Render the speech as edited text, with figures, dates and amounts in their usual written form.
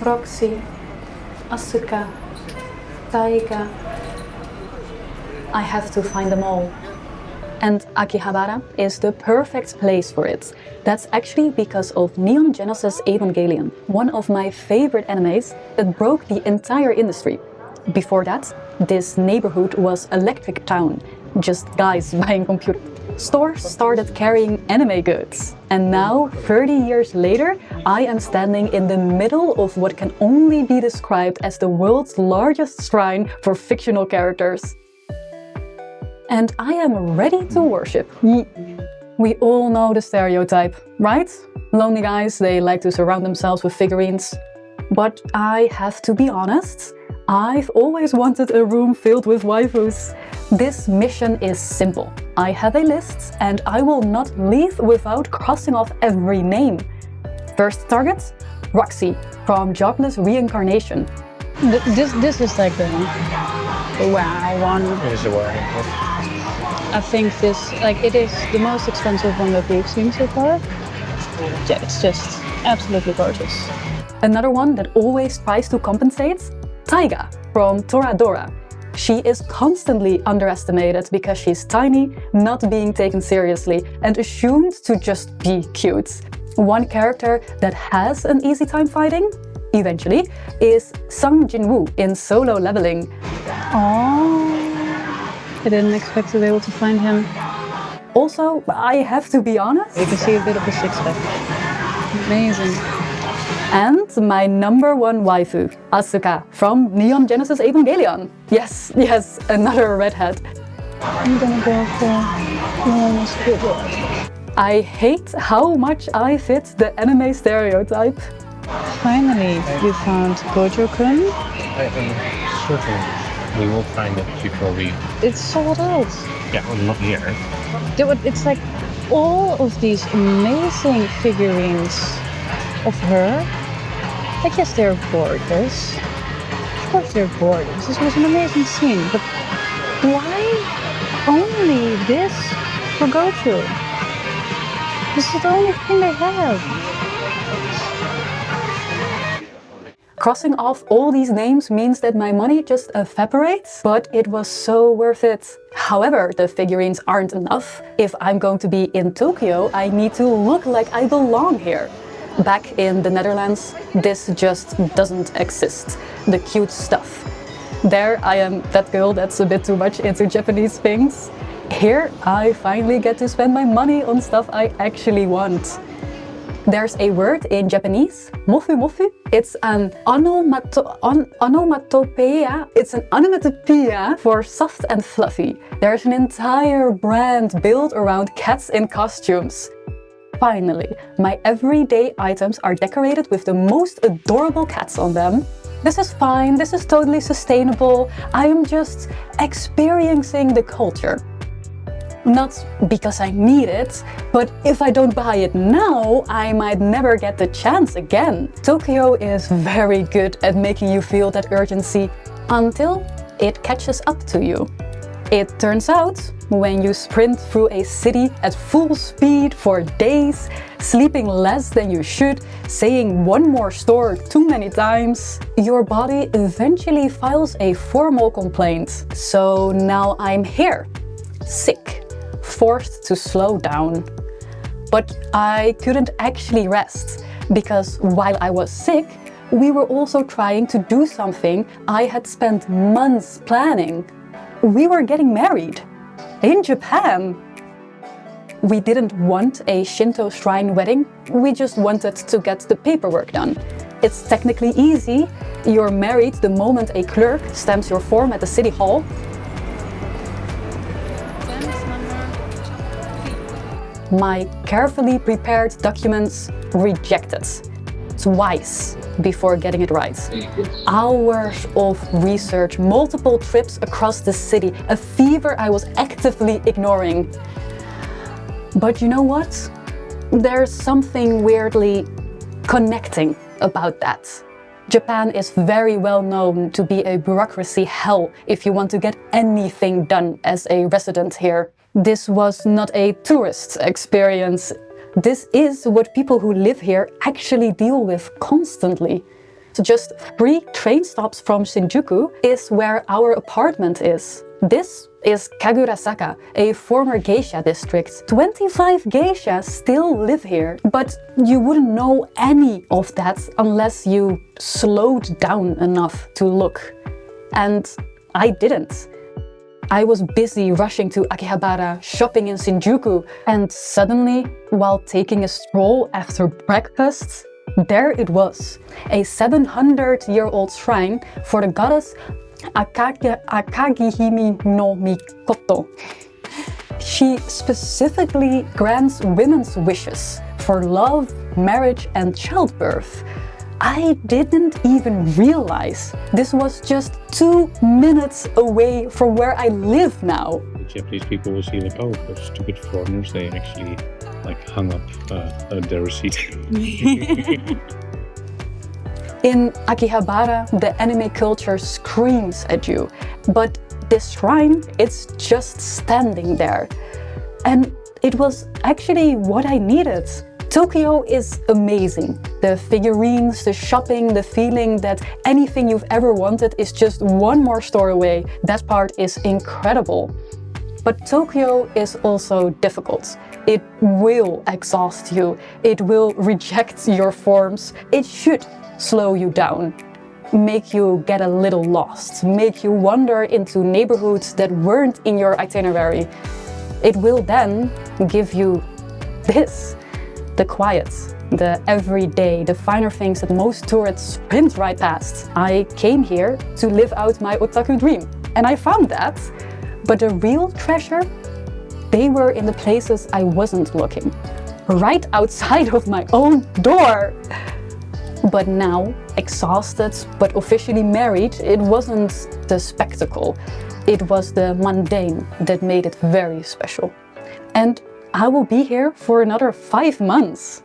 Roxy, Asuka, Taiga. I have to find them all. And Akihabara is the perfect place for it. That's actually because of Neon Genesis Evangelion, one of my favorite animes that broke the entire industry. Before that, this neighborhood was Electric Town, just guys buying computers. Stores started carrying anime goods. And now, 30 years later, I am standing in the middle of what can only be described as the world's largest shrine for fictional characters. And I am ready to worship. We all know the stereotype, right? Lonely guys, they like to surround themselves with figurines. But I have to be honest, I've always wanted a room filled with waifus. This mission is simple. I have a list and I will not leave without crossing off every name. First target, Roxy from Jobless Reincarnation. This is like the wow one. It is a wow. I think this, like, it is the most expensive one that we've seen so far. Yeah, it's just absolutely gorgeous. Another one that always tries to compensate, Taiga from Toradora. She is constantly underestimated because she's tiny, not being taken seriously, and assumed to just be cute. One character that has an easy time fighting, eventually, is Sung Jinwoo in Solo Leveling. Oh, I didn't expect to be able to find him. Also, I have to be honest, You can see a bit of a six-pack. Amazing. and my number one waifu, Asuka from Neon Genesis Evangelion. Yes, another redhead. I'm gonna go for almost good. I hate how much I fit the anime stereotype. Finally, we found Gojo-kun. Certainly, we will find it before we... It's sold out. Yeah, well, not here. It's like all of these amazing figurines of her. Like, yes, they're gorgeous. Of course they're gorgeous. This was an amazing scene, but why only this for Gojo? This is the only thing they have. Crossing off all these names means that my money just evaporates, but it was so worth it. However, the figurines aren't enough. If I'm going to be in Tokyo, I need to look like I belong here. Back in the Netherlands, this just doesn't exist. The cute stuff. There I am that girl that's a bit too much into Japanese things. Here I finally get to spend my money on stuff I actually want. There's a word in Japanese, mofu mofu. It's an onomatopoeia. It's an onomatopoeia for soft and fluffy. There's an entire brand built around cats in costumes. Finally, my everyday items are decorated with the most adorable cats on them. This is fine, this is totally sustainable. I am just experiencing the culture. Not because I need it, but if I don't buy it now, I might never get the chance again. Tokyo is very good at making you feel that urgency until it catches up to you. It turns out, when you sprint through a city at full speed for days, sleeping less than you should, saying one more store too many times, your body eventually files a formal complaint. So now I'm here, sick, forced to slow down. But I couldn't actually rest, because while I was sick, we were also trying to do something I had spent months planning. We were getting married in Japan. We didn't want a Shinto shrine wedding, we just wanted to get the paperwork done. It's technically easy. You're married the moment a clerk stamps your form at the city hall. My carefully prepared documents rejected. Twice before getting it right. Hours of research, multiple trips across the city, a fever I was actively ignoring. But you know what? There's something weirdly connecting about that. Japan is very well known to be a bureaucracy hell if you want to get anything done as a resident here. This was not a tourist experience. This is what people who live here actually deal with constantly. So just 3 train stops from Shinjuku is where our apartment is. This is Kagurasaka, a former geisha district. 25 geishas still live here, but you wouldn't know any of that unless you slowed down enough to look. And I didn't. I was busy rushing to Akihabara, shopping in Shinjuku, and suddenly, while taking a stroll after breakfast, there it was, a 700-year-old shrine for the goddess Akagihime no Mikoto. She specifically grants women's wishes for love, marriage, and childbirth. I didn't even realize this was just 2 minutes away from where I live now. The Japanese people will see like, oh, those stupid foreigners, they actually like hung up their receipt. In Akihabara, the anime culture screams at you, but this shrine, it's just standing there. And it was actually what I needed. Tokyo is amazing. The figurines, the shopping, the feeling that anything you've ever wanted is just one more store away. That part is incredible. But Tokyo is also difficult. It will exhaust you. It will reject your forms. It should slow you down, make you get a little lost, make you wander into neighborhoods that weren't in your itinerary. It will then give you this, the quiet, the everyday, the finer things that most tourists sprint right past. I came here to live out my otaku dream, and I found that. But the real treasure, they were in the places I wasn't looking, right outside of my own door. But now, exhausted but officially married, it wasn't the spectacle. It was the mundane that made it very special. And I will be here for another 5 months.